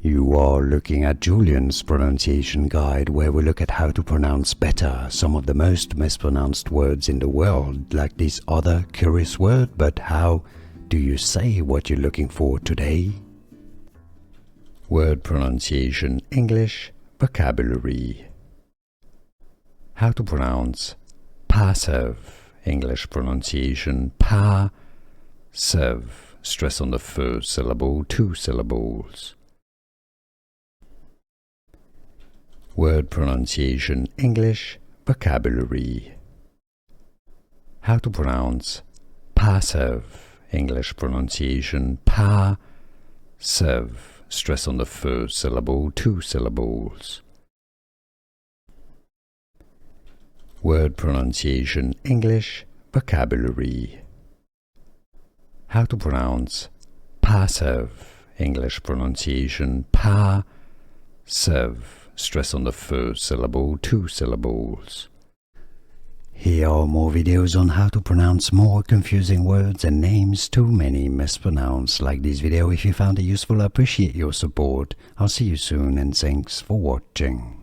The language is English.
You are looking at Julian's pronunciation guide, where we look at how to pronounce better some of the most mispronounced words in the world, like this other curious word. But how do you say what you're looking for today? Word pronunciation English vocabulary. How to pronounce passive. English pronunciation passive. Stress on the first syllable, 2 syllables. Word pronunciation English vocabulary. How to pronounce passive. English pronunciation passive. Stress on the first syllable, 2 syllables. Word pronunciation English vocabulary. How to pronounce passive. English pronunciation passive. Stress on the first syllable, 2 syllables. Here are more videos on how to pronounce more confusing words and names too many mispronounced. Like this video if you found it useful. I appreciate your support. I'll see you soon and thanks for watching.